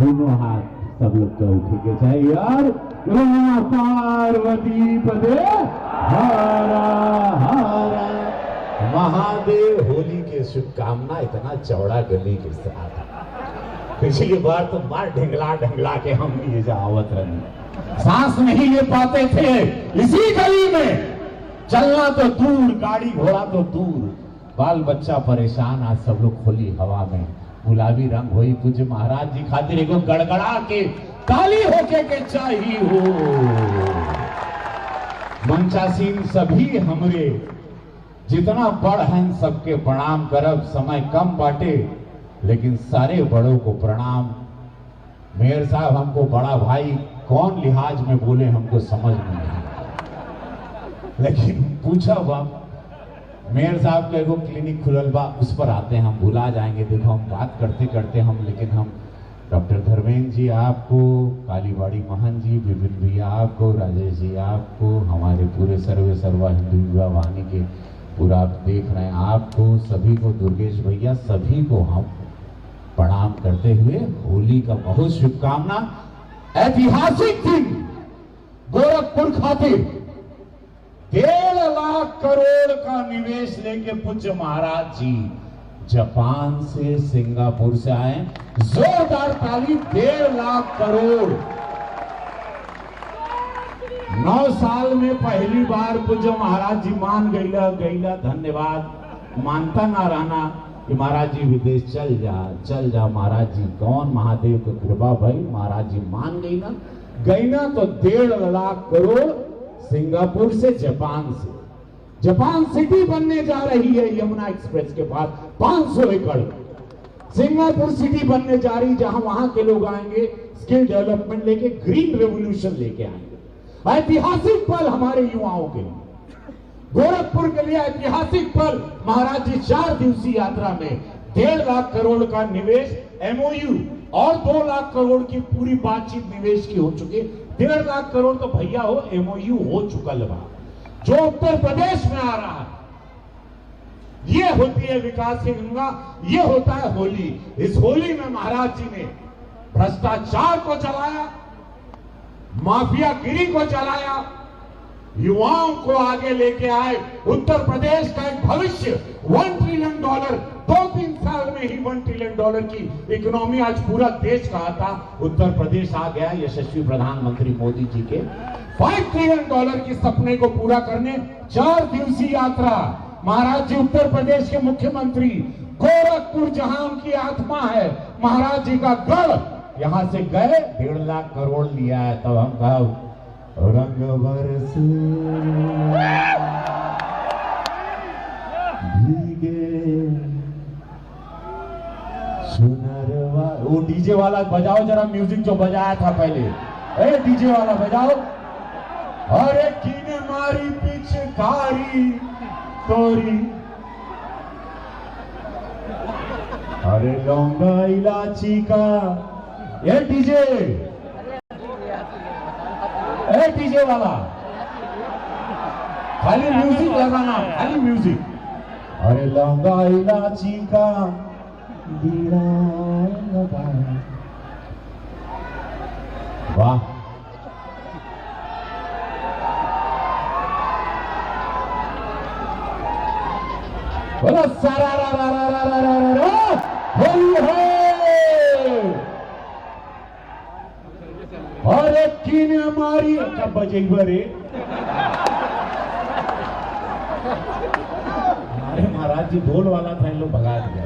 दोनों हाथ सब लोग तो उठे चाहिए यार। रमा पार्वती पदे हारा हारा। महादेव होली के शुभकामना। इतना चौड़ा गली के साथ पिछली बार तो मार ढंगला ढंगला के हम ये जावत रहे, सांस नहीं ले पाते थे इसी गली में। चलना तो दूर, गाड़ी घोड़ा तो दूर, बाल बच्चा परेशान। आज सब लोग खुली हवा में गुलाबी रंग होई पूज्य महाराज जी खातिर एगो गड़गड़ा के काली होके के चाहिए हो। मंचासीन सभी हमरे जितना बड़ हैं सबके प्रणाम करब। समय कम बाटे लेकिन सारे बड़ों को प्रणाम। मेयर साहब हमको बड़ा भाई कौन लिहाज में बोले हमको समझ नहीं आया, लेकिन पूछा बाप मेयर साहब के एगो क्लिनिक खुलल बा, उस पर आते हैं हम भुला जाएंगे। देखो हम बात करते करते हम, लेकिन हम डॉक्टर धर्मेंद्र जी आपको, कालीबाड़ी महन जी, विपिन भैया आपको, राजेश जी आपको, हमारे पूरे सर्वा हिंदू युवा वाहिनी के पूरा आप देख रहे हैं आपको, सभी को, दुर्गेश भैया सभी को हम प्रणाम करते हुए होली का बहुत शुभकामना। ऐतिहासिक दिन गोरखपुर खातिर 1.5 लाख करोड़ का निवेश लेके पूज्य महाराज जी जापान से, सिंगापुर से आए। जोरदार ताली। 1.5 लाख करोड़ 9 साल में पहली बार पूज्य महाराज जी मान गईला। धन्यवाद। मानता ना रहना कि महाराज जी विदेश चल जा महाराज जी। कौन महादेव की कृपा भाई, महाराज जी मान गई ना तो 1.5 लाख करोड़ सिंगापुर से, जापान से। जापान सिटी बनने जा रही है यमुना एक्सप्रेस के पास 500 एकड़। सिंगापुर सिटी बनने जा रही, जहां वहां के लोग आएंगे स्किल डेवलपमेंट लेके, ग्रीन रेवोल्यूशन लेके आएंगे। ऐतिहासिक पल हमारे युवाओं के लिए, गोरखपुर के लिए ऐतिहासिक पल। महाराज जी 4 दिवसीय यात्रा में 1.5 लाख करोड़ का निवेश, एमओयू और 2 लाख करोड़ की पूरी बातचीत निवेश की हो चुकी। 1.5 लाख करोड़ तो भैया हो एमओयू हो चुकल बा, जो उत्तर प्रदेश में आ रहा है। ये होती है विकास की गंगा, ये होता है होली। इस होली में महाराज जी ने भ्रष्टाचार को जलाया, माफियागिरी को जलाया, युवाओं को आगे लेके आए। उत्तर प्रदेश का एक भविष्य, $1 ट्रिलियन, 2-3 साल में ही $1 ट्रिलियन की इकोनॉमी आज पूरा देश कहा था, उत्तर प्रदेश आ गया यशस्वी प्रधानमंत्री मोदी जी के। $5 ट्रिलियन की सपने को पूरा करने 4 दिवसीय यात्रा। महाराज जी उत्तर प्रदेश के मुख्यमंत्री, गोरखपुर जहां उनकी आत्मा है, महाराज जी का गढ़, यहां से गए 1.5 लाख करोड़ लिया है। तब हम कहा रंग बरस भीगे सुनरवा। वो डीजे वाला बजाओ जरा, म्यूजिक जो बजाया था पहले। ए डीजे वाला बजाओ। अरे किने मारी पिचकारी तोरी, अरे लौंगा इलाची का। ये डीजे वाला खाली म्यूजिक लगाना, खाली म्यूजिक। अरे लौंगा इलाची का बीड़ा लगा। वाह, बोला सारा रा रा रा रा रा रा रा होली है। अरे किन हमारी कब बजेगी रे? हमारे महाराज जी ढोल वाला था, इन लोग भगा दिया।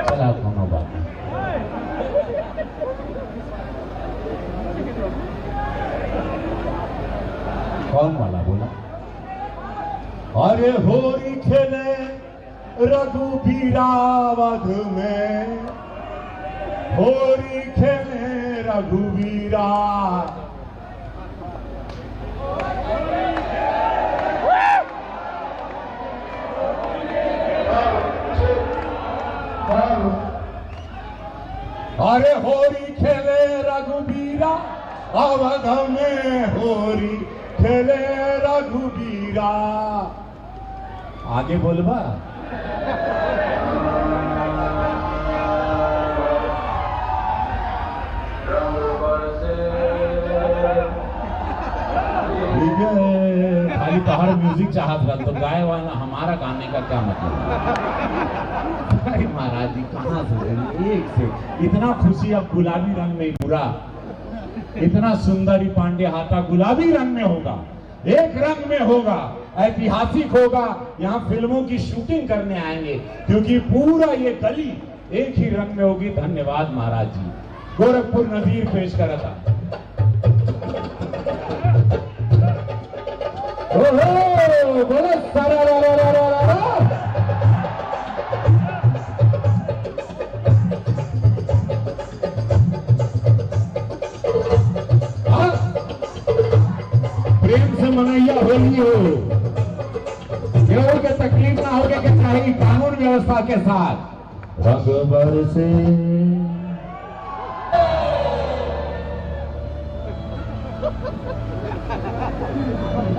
चला कोनो बात नहीं। कौन वाला बोला? अरे होरी खेले रघुबीरा वध में, होरी खेले रघुबीरा। अरे होरी खेले रघुबीरा अवध में, होरी खेले रघुबीरा। आगे बोलबा। खाली तोहर म्यूजिक चाहत रहा तो गाए वाला हमारा गाने का क्या मतलब? अरे महाराज जी कहाँ से एक से इतना खुशी अब गुलाबी रंग में पूरा इतना सुंदर ही पांडे हाथा गुलाबी रंग में होगा, एक रंग में होगा, ऐतिहासिक होगा। यहाँ फिल्मों की शूटिंग करने आएंगे क्योंकि पूरा ये गली एक ही रंग में होगी। धन्यवाद महाराज जी। गोरखपुर नजीर पेश करा था। ओहो बोलो सारा रा रा रा रा रा। प्रेम से मनैया होली हो, केहू के तकलीफ ना होगे के चाहिए कानून व्यवस्था के साथ। रंग से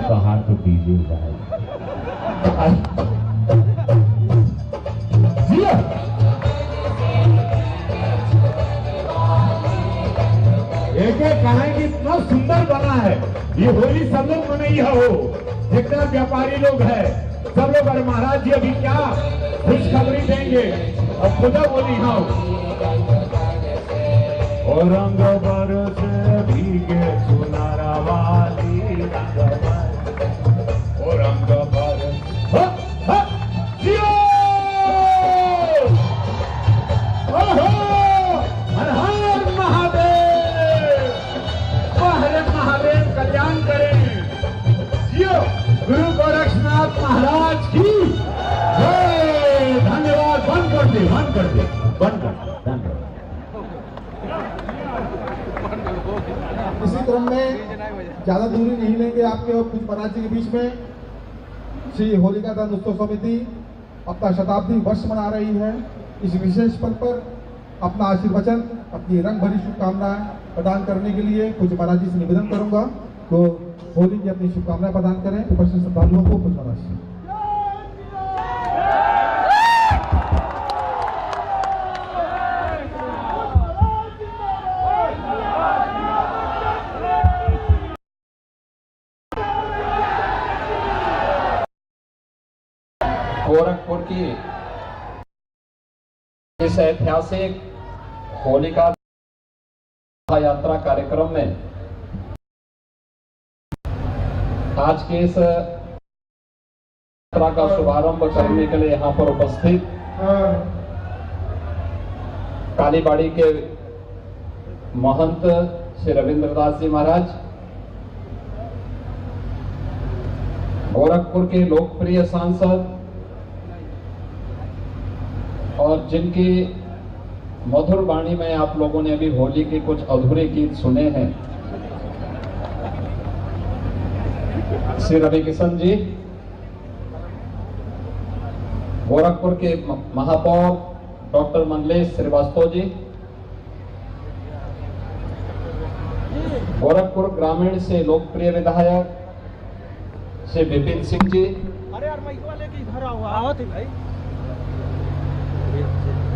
बाहर तो डीजे एक एक कहानी इतना सुंदर बना है। ये होली सब लोग मनैया हो, जितना व्यापारी लोग है सब लोग। अरे महाराज जी अभी क्या खुशखबरी देंगे और खुदा बोली हाँ और रंग बरसे भीगे सुनारा वाली रंग बरस जियो ओहो हर हर महादेव, हरे महादेव कल्याण करें। जियो गुरु गोरक्षनाथ महाराज की जय। धन्यवाद। बंद कर दे, बंद कर दे, बंद कर दे। धन्यवाद। इसी क्रम में ज्यादा दूरी नहीं लेंगे आपके और कुछ महाराज जी के बीच में। श्री होलिका दहन उत्सव समिति अपना शताब्दी वर्ष मना रही है। इस विशेष पल पर अपना आशीर्वचन, अपनी रंग भरी शुभकामनाएं प्रदान करने के लिए कुछ महाराज जी से निवेदन करूंगा तो होली की अपनी शुभकामनाएं प्रदान करें। उपस्थित श्रद्धालुओं को कुछ महाराज जी। गोरखपुर की इस ऐतिहासिक होलिका यात्रा कार्यक्रम में आज के इस यात्रा का शुभारंभ करने के लिए यहाँ पर उपस्थित कालीबाड़ी के महंत श्री रविंद्र दास जी महाराज, गोरखपुर के लोकप्रिय सांसद और जिनकी मधुर वाणी में आप लोगों ने अभी होली के कुछ अधूरे गीत सुने हैं, श्री रवि किशन जी, गोरखपुर के महापौर डॉक्टर मंडलेश श्रीवास्तव जी, गोरखपुर ग्रामीण से लोकप्रिय विधायक श्री विपिन सिंह जी,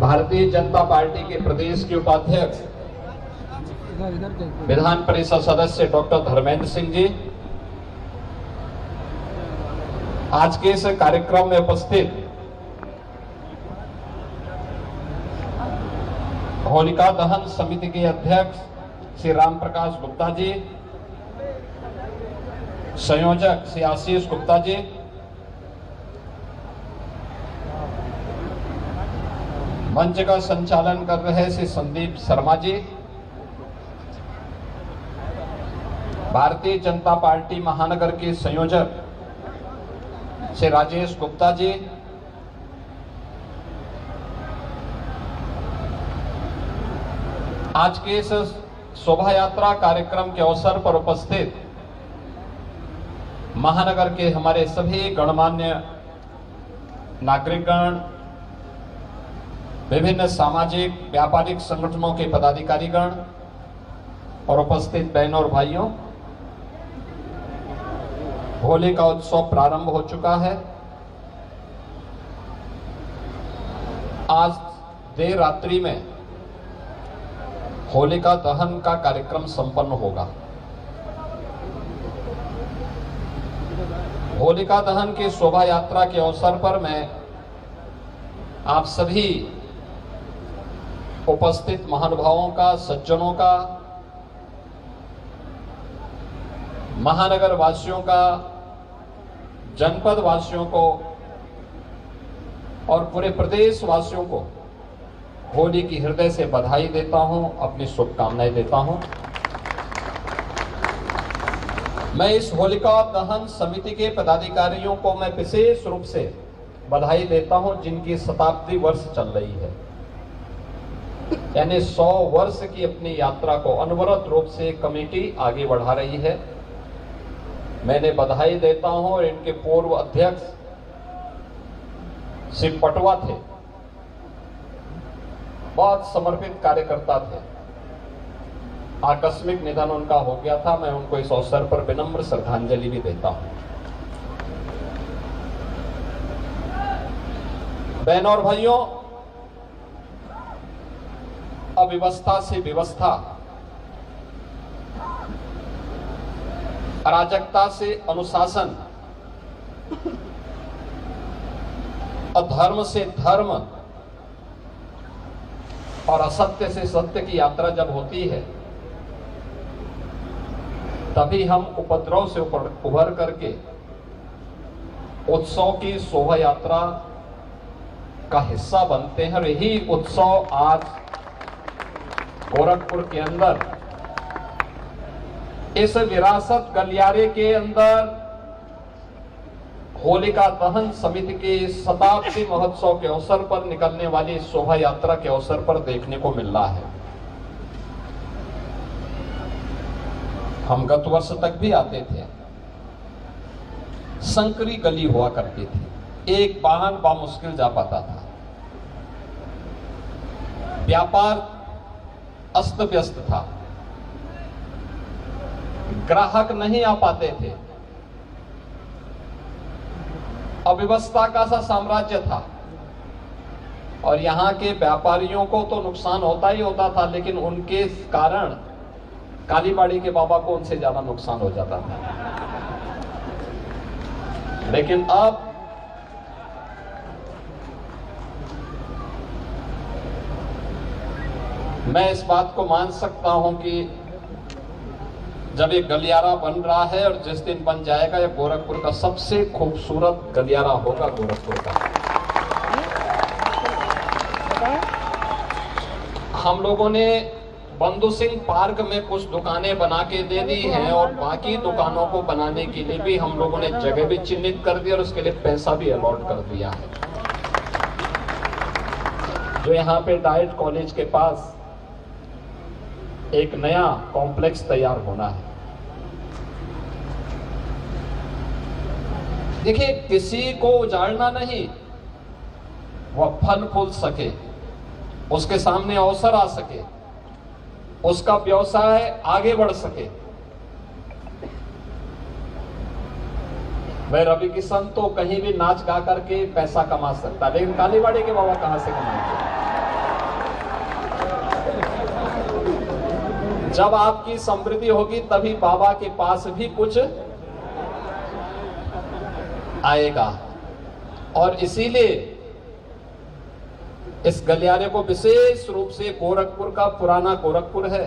भारतीय जनता पार्टी के प्रदेश के उपाध्यक्ष विधान परिषद सदस्य डॉक्टर धर्मेंद्र सिंह जी, आज के इस कार्यक्रम में उपस्थित होलिका दहन समिति के अध्यक्ष श्री राम प्रकाश गुप्ता जी, संयोजक श्री आशीष गुप्ता जी, मंच का संचालन कर रहे श्री संदीप शर्मा जी, भारतीय जनता पार्टी महानगर के संयोजक श्री राजेश गुप्ता जी, आज के इस शोभा यात्रा कार्यक्रम के अवसर पर उपस्थित महानगर के हमारे सभी गणमान्य नागरिकगण, विभिन्न सामाजिक व्यापारिक संगठनों के पदाधिकारीगण और उपस्थित बहनों और भाइयों, होली का उत्सव प्रारंभ हो चुका है। आज देर रात्रि में होलिका दहन का कार्यक्रम संपन्न होगा। होलिका दहन की शोभा यात्रा के अवसर पर मैं आप सभी उपस्थित महानुभावों का, सज्जनों का, महानगर वासियों का, जनपद वासियों को और पूरे प्रदेश वासियों को होली की हृदय से बधाई देता हूं, अपनी शुभकामनाएं देता हूं। मैं इस होलिका दहन समिति के पदाधिकारियों को मैं विशेष रूप से बधाई देता हूं, जिनकी शताब्दी वर्ष चल रही है, यानी 100 वर्ष की अपनी यात्रा को अनवरत रूप से कमेटी आगे बढ़ा रही है। मैंने बधाई देता हूं। और इनके पूर्व अध्यक्ष श्री पटवा थे, बहुत समर्पित कार्यकर्ता थे। आकस्मिक निधन उनका हो गया था। मैं उनको इस अवसर पर विनम्र श्रद्धांजलि भी देता हूं। बहनों और भाइयों, अव्यवस्था से व्यवस्था, अराजकता से अनुशासन, अधर्म से धर्म और असत्य से सत्य की यात्रा जब होती है, तभी हम उपद्रव से उभर करके उत्सव की शोभा यात्रा का हिस्सा बनते हैं। और यही उत्सव आज गोरखपुर के अंदर इस विरासत गलियारे के अंदर होलिका दहन समिति के शताब्दी महोत्सव के अवसर पर निकलने वाली शोभा यात्रा के अवसर पर देखने को मिल रहा है। हम गत वर्ष तक भी आते थे। संकरी गली हुआ करती थी, एक वाहन बामुश्किल जा पाता था, व्यापार अस्त व्यस्त था, ग्राहक नहीं आ पाते थे, अव्यवस्था का सा साम्राज्य था। और यहाँ के व्यापारियों को तो नुकसान होता ही होता था, लेकिन उनके कारण कालीबाड़ी के बाबा को उनसे ज्यादा नुकसान हो जाता था। लेकिन अब मैं इस बात को मान सकता हूं कि जब ये गलियारा बन रहा है और जिस दिन बन जाएगा, ये गोरखपुर का सबसे खूबसूरत गलियारा होगा गोरखपुर का। हम लोगों ने बंधु सिंह पार्क में कुछ दुकानें बना के दे दी हैं और बाकी दुकानों को बनाने के लिए भी हम लोगों ने जगह भी चिन्हित कर दी और उसके लिए पैसा भी अलॉट कर दिया है। जो यहाँ पे डाइट कॉलेज के पास एक नया कॉम्प्लेक्स तैयार होना है। देखिए, किसी को उजाड़ना नहीं, वह फल फूल सके, उसके सामने अवसर आ सके, उसका व्यवसाय आगे बढ़ सके। भाई रवि किशन तो कहीं भी नाच गा करके पैसा कमा सकता है, लेकिन कालीबाड़ी के बाबा कहां से कमाएंगे? जब आपकी समृद्धि होगी तभी बाबा के पास भी कुछ आएगा। और इसीलिए इस गलियारे को विशेष रूप से गोरखपुर का पुराना गोरखपुर है।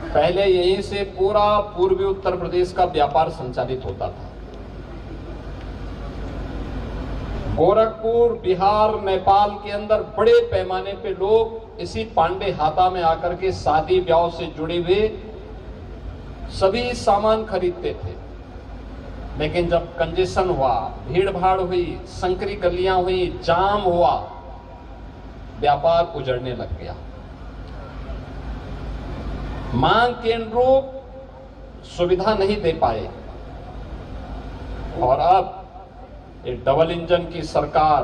पहले यहीं से पूरा पूर्वी उत्तर प्रदेश का व्यापार संचालित होता था। गोरखपुर, बिहार, नेपाल के अंदर बड़े पैमाने पे लोग इसी पांडे हाता में आकर के शादी ब्याह से जुड़े हुए सभी सामान खरीदते थे। लेकिन जब कंजेशन हुआ, भीड़ भाड़ हुई, संकरी गलियां हुई, जाम हुआ, व्यापार उजड़ने लग गया। मांग के अनुरूप सुविधा नहीं दे पाए। और अब ये डबल इंजन की सरकार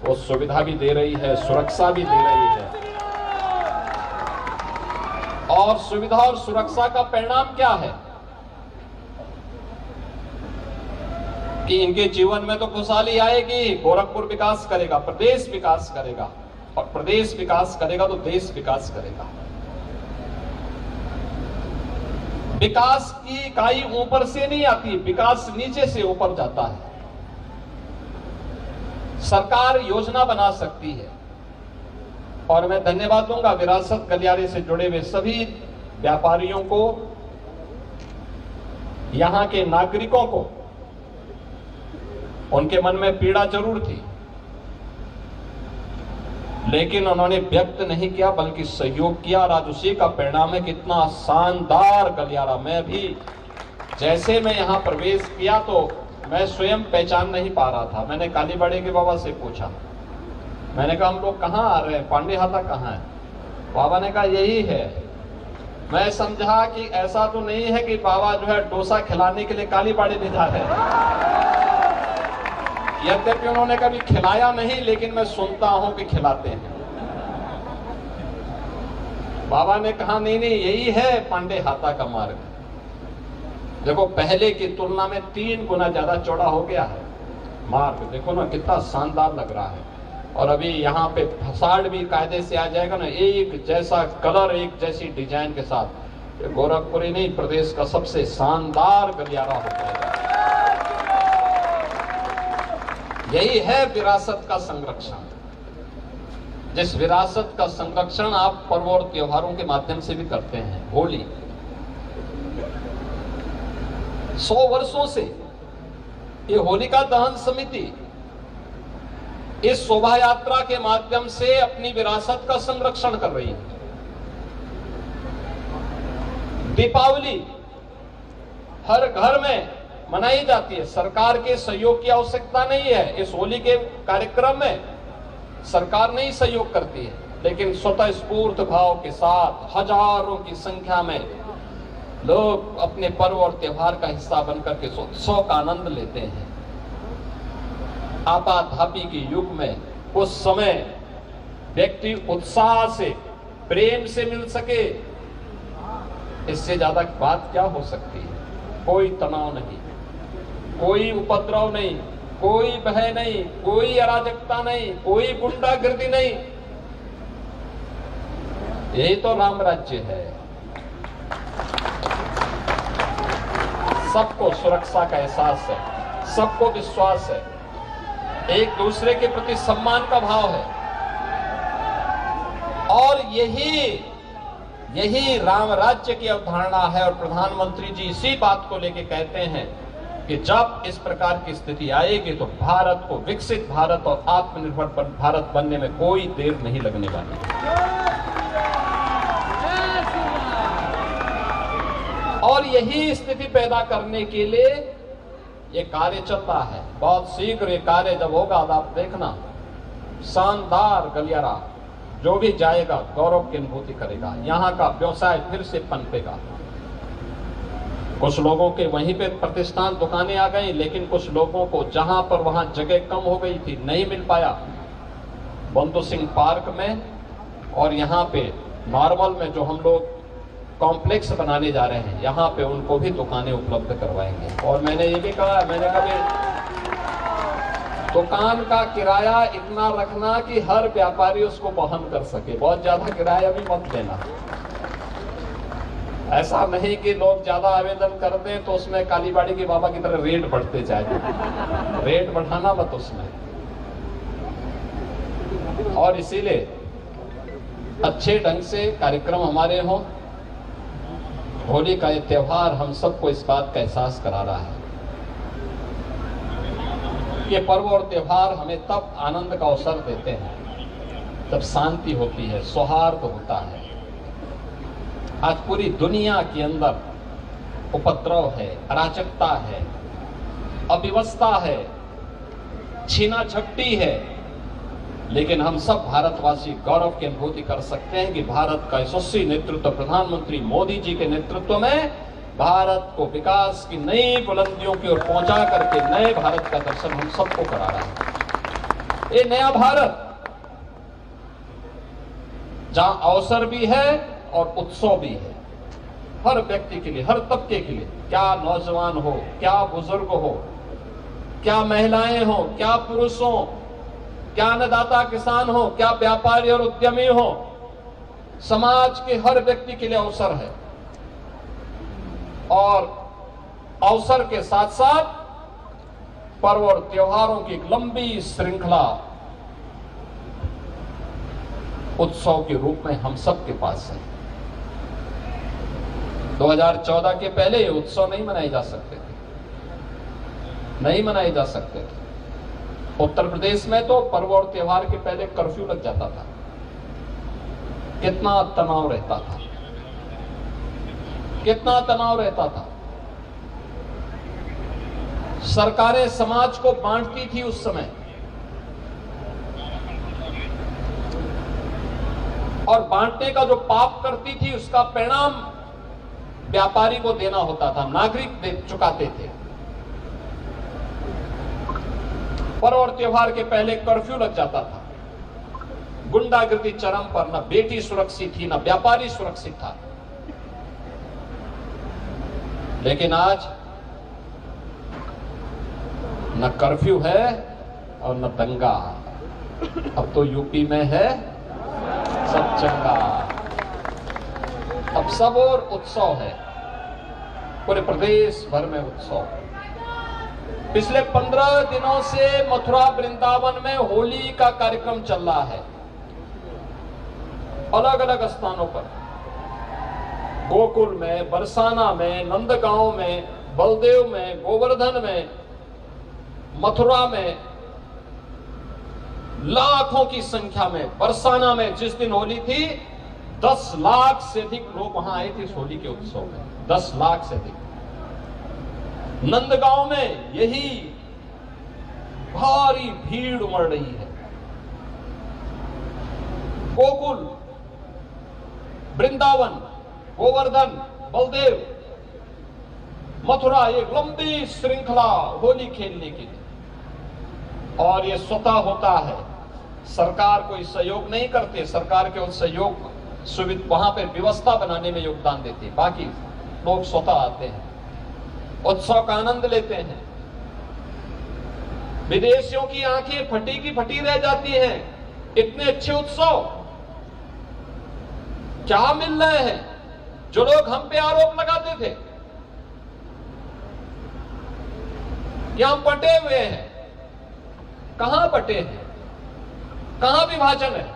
वो सुविधा भी दे रही है, सुरक्षा भी दे रही है। और सुविधा और सुरक्षा का परिणाम क्या है कि इनके जीवन में तो खुशहाली आएगी, गोरखपुर विकास करेगा, प्रदेश विकास करेगा, और प्रदेश विकास करेगा तो देश विकास करेगा। विकास की इकाई ऊपर से नहीं आती, विकास नीचे से ऊपर जाता है। सरकार योजना बना सकती है और मैं धन्यवाद दूंगा विरासत गलियारे से जुड़े हुए सभी व्यापारियों को, यहां के नागरिकों को। उनके मन में पीड़ा जरूर थी, लेकिन उन्होंने व्यक्त नहीं किया बल्कि सहयोग किया और आज उसी का परिणाम है। कितना शानदार गलियारा। मैं भी जैसे मैं यहां प्रवेश किया तो मैं स्वयं पहचान नहीं पा रहा था। मैंने कालीबाड़ी के बाबा से पूछा, मैंने कहा हम लोग कहां आ रहे हैं, पांडे हाता कहां है? बाबा ने कहा यही है। मैं समझा कि ऐसा तो नहीं है कि बाबा जो है डोसा खिलाने के लिए कालीबाड़ी ले जा रहे हैं। यद्यपि उन्होंने कभी खिलाया नहीं, लेकिन मैं सुनता हूं कि खिलाते हैं। बाबा ने कहा नहीं नहीं यही है पांडे हाता का मार्ग। देखो पहले की तुलना में 3 गुना ज्यादा चौड़ा हो गया है मार्ग। देखो ना कितना शानदार लग रहा है। और अभी यहाँ पे फसाड भी कायदे से आ जाएगा ना, एक जैसा कलर, एक जैसी डिजाइन के साथ। गोरखपुर ही नहीं, प्रदेश का सबसे शानदार गलियारा हो जाएगा। यही है विरासत का संरक्षण। जिस विरासत का संरक्षण आप पर्व और त्योहारों के माध्यम से भी करते हैं। होली 100 वर्षों से ये होलिका दहन समिति इस शोभा यात्रा के माध्यम से अपनी विरासत का संरक्षण कर रही है। दीपावली हर घर में मनाई जाती है। सरकार के सहयोग की आवश्यकता नहीं है। इस होली के कार्यक्रम में सरकार नहीं सहयोग करती है, लेकिन स्वतः स्फूर्त भाव के साथ हजारों की संख्या में लोग अपने पर्व और त्योहार का हिस्सा बनकर के उत्सव का आनंद लेते हैं। आपाधापी के युग में उस समय व्यक्ति उत्साह से, प्रेम से मिल सके, इससे ज्यादा बात क्या हो सकती है? कोई तनाव नहीं, कोई उपद्रव नहीं, कोई भय नहीं, कोई अराजकता नहीं, कोई गुंडागर्दी नहीं। यही तो राम राज्य है। सबको सुरक्षा का एहसास है, सबको विश्वास है, एक दूसरे के प्रति सम्मान का भाव है। और यही राम राज्य की अवधारणा है। और प्रधानमंत्री जी इसी बात को लेकर कहते हैं कि जब इस प्रकार की स्थिति आएगी तो भारत को विकसित भारत और आत्मनिर्भर भारत बनने में कोई देर नहीं लगने वाली। और यही स्थिति पैदा करने के लिए ये कार्य चलता है। बहुत शीघ्र ये कार्य जब होगा तो आप देखना, शानदार गलियारा जो भी जाएगा गौरव की अनुभूति करेगा। यहाँ का व्यवसाय फिर से पनपेगा। कुछ लोगों के वहीं पे प्रतिष्ठान दुकानें आ गई, लेकिन कुछ लोगों को जहां पर वहां जगह कम हो गई थी, नहीं मिल पाया। बंधु सिंह पार्क में और यहाँ पे नॉर्मल में जो हम लोग कॉम्प्लेक्स बनाने जा रहे हैं, यहाँ पे उनको भी दुकानें उपलब्ध करवाएंगे। और मैंने ये भी कहा, मैंने कभी दुकान का किराया इतना रखना कि हर व्यापारी उसको वहन कर सके। बहुत ज्यादा किराया भी मत देना। ऐसा नहीं कि लोग ज्यादा आवेदन करते हैं तो उसमें कालीबाड़ी के बाबा की तरह रेट बढ़ते जाए। रेट बढ़ाना मत उसमें। और इसीलिए अच्छे ढंग से कार्यक्रम हमारे हों। होली का ये त्योहार हम सबको इस बात का एहसास करा रहा है। ये पर्व और त्योहार हमें तब आनंद का अवसर देते हैं जब शांति होती है, सौहार्द होता है। आज पूरी दुनिया के अंदर उपद्रव है, अराजकता है, अव्यवस्था है, छीना झपटी है, लेकिन हम सब भारतवासी गौरव की अनुभूति कर सकते हैं कि भारत का यशस्वी नेतृत्व प्रधानमंत्री मोदी जी के नेतृत्व में भारत को विकास की नई बुलंदियों की ओर पहुंचा करके नए भारत का दर्शन हम सबको करा रहा है। ये नया भारत जहां अवसर भी है और उत्सव भी है, हर व्यक्ति के लिए, हर तबके के लिए, क्या नौजवान हो, क्या बुजुर्ग हो, क्या महिलाएं हो, क्या पुरुष हो, क्या अन्नदाता किसान हो, क्या व्यापारी और उद्यमी हो, समाज के हर व्यक्ति के लिए अवसर है। और अवसर के साथ साथ पर्व और त्योहारों की एक लंबी श्रृंखला उत्सव के रूप में हम सबके पास है। 2014 के पहले ये उत्सव नहीं मनाए जा सकते थे, नहीं मनाए जा सकते थे। उत्तर प्रदेश में तो पर्व और त्योहार के पहले कर्फ्यू लग जाता था। कितना तनाव रहता था, कितना तनाव रहता था। सरकारें समाज को बांटती थी उस समय, और बांटने का जो पाप करती थी उसका परिणाम व्यापारी को देना होता था, नागरिक दे चुकाते थे। पर्व और त्योहार के पहले कर्फ्यू लग जाता था, गुंडागर्दी चरम पर, न बेटी सुरक्षित थी, न व्यापारी सुरक्षित था। लेकिन आज न कर्फ्यू है और न दंगा, अब तो यूपी में है सब चंगा। अब सब और उत्सव है, पूरे प्रदेश भर में उत्सव। पिछले 15 दिनों से मथुरा वृंदावन में होली का कार्यक्रम चल रहा है, अलग अलग स्थानों पर। गोकुल में, बरसाना में, नंदगांव में, बलदेव में, गोवर्धन में, मथुरा में लाखों की संख्या में। बरसाना में जिस दिन होली थी 10 लाख से अधिक लोग वहां आए थे इस होली के उत्सव में, 10 लाख से अधिक। नंदगांव में यही भारी भीड़ उमड़ रही है। गोकुल, वृंदावन, गोवर्धन, बलदेव, मथुरा, एक लंबी श्रृंखला होली खेलने के लिए। और ये स्वतः होता है, सरकार कोई सहयोग नहीं करते, सरकार केवल सहयोग सुविधा वहां पर व्यवस्था बनाने में योगदान देती है, बाकी लोग स्वतः आते हैं, उत्सव का आनंद लेते हैं। विदेशियों की आंखें फटी की फटी रह जाती हैं, इतने अच्छे उत्सव क्या मिल रहे हैं। जो लोग हम पे आरोप लगाते थे कि हम बटे हुए हैं, कहां बटे हैं, कहां विभाजन है।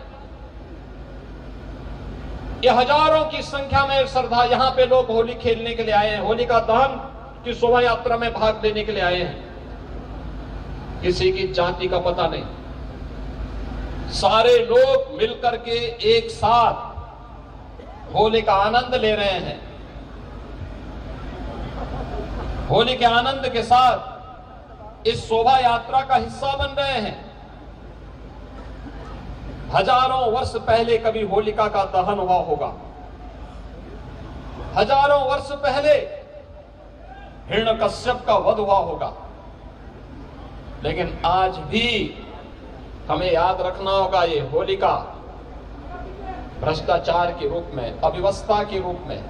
ये हजारों की संख्या में श्रद्धा यहां पे लोग होली खेलने के लिए आए हैं, होलिका दहन की शोभा यात्रा में भाग लेने के लिए आए हैं। किसी की जाति का पता नहीं, सारे लोग मिलकर के एक साथ होली का आनंद ले रहे हैं। होली के आनंद के साथ इस शोभा यात्रा का हिस्सा बन रहे हैं। हजारों वर्ष पहले कभी होलिका का दहन हुआ होगा, हजारों वर्ष पहले हिरण्यकश्यप का वध हुआ होगा। लेकिन आज भी हमें याद रखना होगा, ये होलिका भ्रष्टाचार के रूप में, अव्यवस्था के रूप में,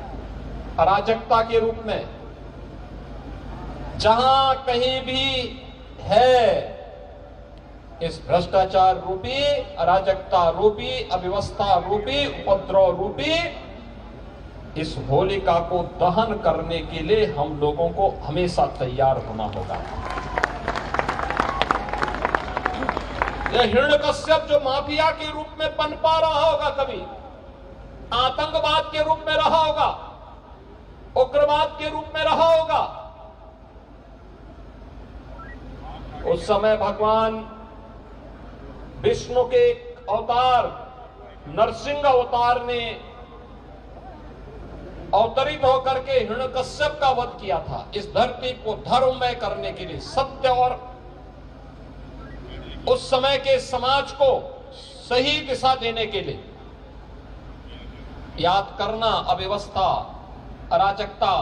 अराजकता के रूप में, जहां कहीं भी है, इस भ्रष्टाचार रूपी, अराजकता रूपी, अव्यवस्था रूपी, उपद्रव रूपी इस होलिका को दहन करने के लिए हम लोगों को हमेशा तैयार होना होगा। यह हिरण्यकश्यप जो माफिया के रूप में पनपा रहा होगा, कभी आतंकवाद के रूप में रहा होगा, उग्रवाद के रूप में रहा होगा, उस समय भगवान विष्णु के अवतार नरसिंह अवतार ने अवतरित होकर के हिरण्यकश्यप का वध किया था, इस धरती को धर्ममय करने के लिए, सत्य और उस समय के समाज को सही दिशा देने के लिए। याद करना, अव्यवस्था, अराजकता,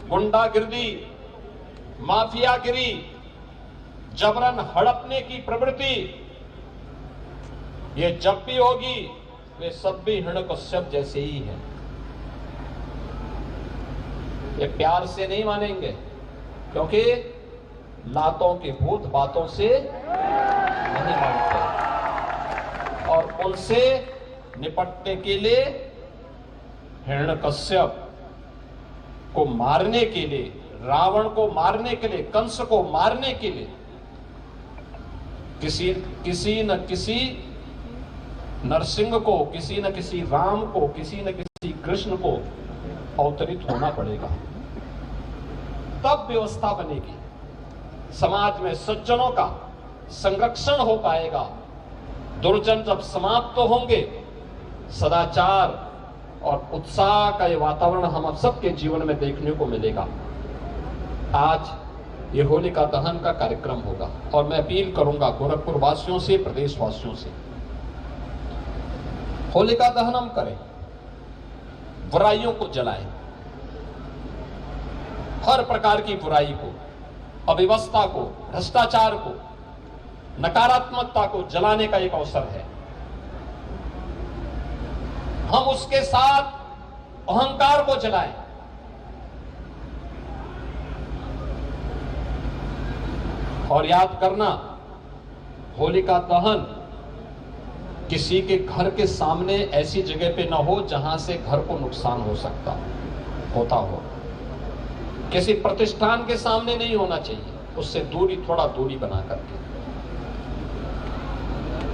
गुंडागिर्दी, माफियागिरी, जबरन हड़पने की प्रवृत्ति, ये जब भी होगी वे सब भी हिरण्यकश्यप जैसे ही हैं। ये प्यार से नहीं मानेंगे, क्योंकि लातों के भूत बातों से नहीं मानते, और उनसे निपटने के लिए हिरण्यकश्यप को मारने के लिए, रावण को मारने के लिए, कंस को मारने के लिए किसी न किसी नरसिंह को, किसी न किसी राम को, किसी न किसी कृष्ण को अवतरित होना पड़ेगा, तब व्यवस्था बनेगी। समाज में सज्जनों का संरक्षण हो पाएगा। दुर्जन जब समाप्त होंगे, सदाचार और उत्साह का ये वातावरण हम सबके जीवन में देखने को मिलेगा। आज ये होलिका दहन का कार्यक्रम होगा और मैं अपील करूंगा गोरखपुर वासियों से, प्रदेश वासियों से, होलिका दहन हम करें, बुराइयों को जलाएं, हर प्रकार की बुराई को, अव्यवस्था को, भ्रष्टाचार को, नकारात्मकता को जलाने का एक अवसर है। हम उसके साथ अहंकार को जलाएं, और याद करना, होलिका दहन किसी के घर के सामने ऐसी जगह पे ना हो जहां से घर को नुकसान हो सकता होता हो। किसी प्रतिष्ठान के सामने नहीं होना चाहिए, उससे दूरी, थोड़ा दूरी बना करके।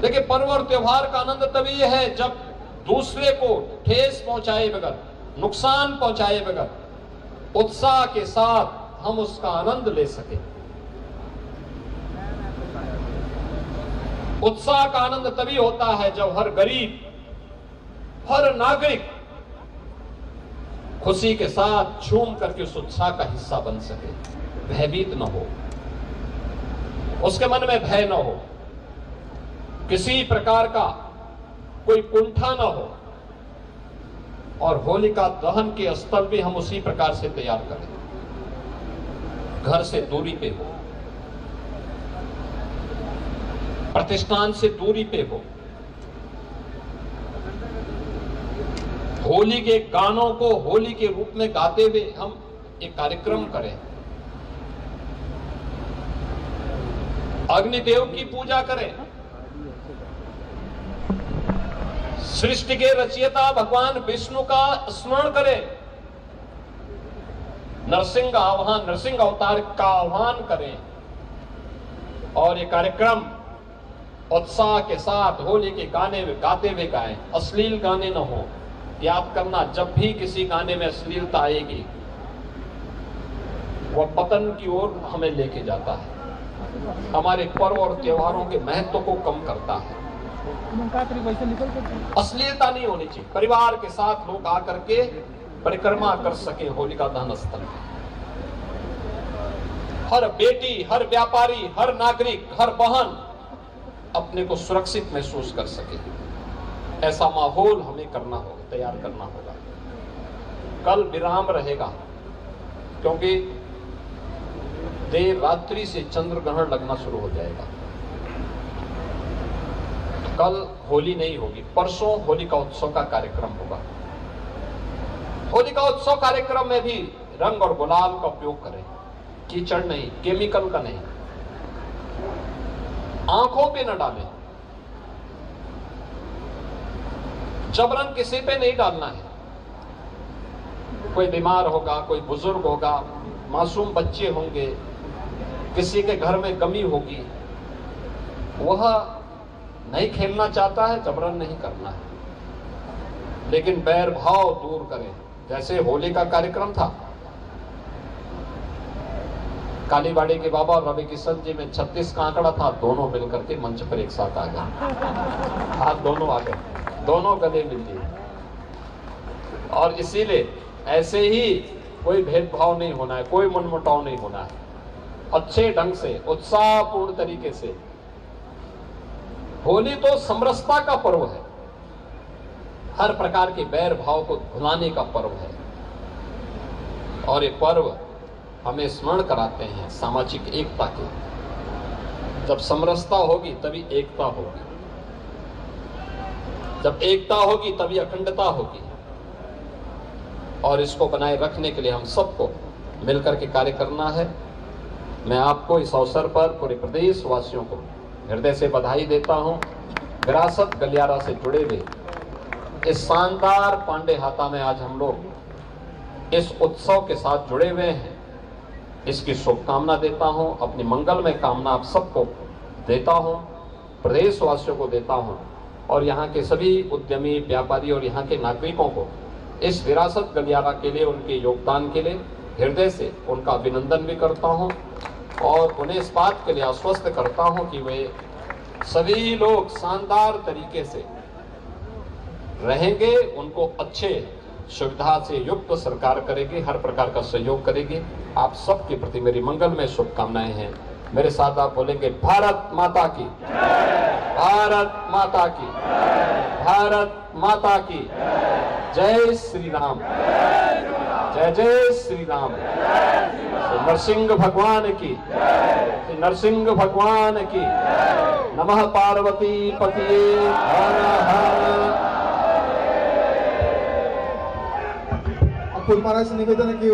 देखिए, पर्व और त्योहार का आनंद तभी है जब दूसरे को ठेस पहुंचाए बगैर, नुकसान पहुंचाए बगैर, उत्साह के साथ हम उसका आनंद ले सके। उत्साह का आनंद तभी होता है जब हर गरीब, हर नागरिक खुशी के साथ झूम करके उस उत्साह का हिस्सा बन सके, भयभीत न हो, उसके मन में भय न हो, किसी प्रकार का कोई कुंठा न हो। और होलिका दहन के स्थल भी हम उसी प्रकार से तैयार करें, घर से दूरी पे हो, प्रतिष्ठान से दूरी पे हो, होली के गानों को होली के रूप में गाते हुए हम एक कार्यक्रम करें, अग्निदेव की पूजा करें, सृष्टि के रचयिता भगवान विष्णु का स्मरण करें, नरसिंह आह्वान, नरसिंह अवतार का आह्वान करें, और ये कार्यक्रम उत्साह के साथ होली के गाने गाते हुए गाएं। अश्लील गाने न हो। याद करना, जब भी किसी गाने में अश्लीलता आएगी, वह पतन की ओर हमें लेके जाता है, हमारे पर्व और त्योहारों के महत्व को कम करता है। अश्लीलता नहीं होनी चाहिए। परिवार के साथ लोग आकर के परिक्रमा कर सके होलिका दहन स्थल में। हर बेटी, हर व्यापारी, हर नागरिक, हर बहन अपने को सुरक्षित महसूस कर सके, ऐसा माहौल हमें करना होगा, तैयार करना होगा। कल विराम रहेगा क्योंकि देर रात्रि से चंद्र ग्रहण लगना शुरू हो जाएगा। कल होली नहीं होगी, परसों होलिका उत्सव का कार्यक्रम होगा। होलिका उत्सव कार्यक्रम में भी रंग और गुलाल का उपयोग करें, कीचड़ नहीं, केमिकल का नहीं, आंखों पे न डालें, जबरन किसी पे नहीं डालना है। कोई बीमार होगा, कोई बुजुर्ग होगा, मासूम बच्चे होंगे, किसी के घर में कमी होगी, वह नहीं खेलना चाहता है, जबरन नहीं करना है, लेकिन बैर भाव दूर करें। जैसे होली का कार्यक्रम था, कालीबाड़ी के बाबा और रवि किशन जी में 36 का आंकड़ा था, दोनों मिलकर के मंच पर एक साथ आ गए, हाथ दोनों आ गए, दोनों गले मिल लिए। और इसीलिए ऐसे ही कोई भेदभाव नहीं होना है, कोई मनमुटाव नहीं होना है, अच्छे ढंग से, उत्साहपूर्ण तरीके से। होली तो समरसता का पर्व है, हर प्रकार के बैर भाव को भुलाने का पर्व है, और ये पर्व हमें स्मरण कराते हैं सामाजिक एकता के। जब समरसता होगी तभी एकता होगी, जब एकता होगी तभी अखंडता होगी, और इसको बनाए रखने के लिए हम सबको मिलकर के कार्य करना है। मैं आपको इस अवसर पर पूरे प्रदेश वासियों को हृदय से बधाई देता हूं। विरासत गलियारा से जुड़े हुए इस शानदार पांडे हाता में आज हम लोग इस उत्सव के साथ जुड़े हुए हैं, इसकी शुभकामना देता हूं। अपनी मंगलमय कामना आप सबको देता हूं, प्रदेशवासियों को देता हूं, और यहाँ के सभी उद्यमी, व्यापारी और यहाँ के नागरिकों को इस विरासत गलियारा के लिए, उनके योगदान के लिए हृदय से उनका अभिनंदन भी करता हूं, और उन्हें इस बात के लिए आश्वस्त करता हूं कि वे सभी लोग शानदार तरीके से रहेंगे, उनको अच्छे सुविधा से युक्त सरकार करेगी, हर प्रकार का सहयोग करेगी। आप सबके प्रति मेरी मंगलमय शुभकामनाएं हैं। मेरे साथ आप बोलेंगे, भारत माता की, भारत माता की, भारत माता की जय श्री राम, जय जय श्री राम। श्री नरसिंह भगवान की, श्री नरसिंह भगवान की। नमः पार्वती पतिये हर हर। अब महाराज से निवेदन है कि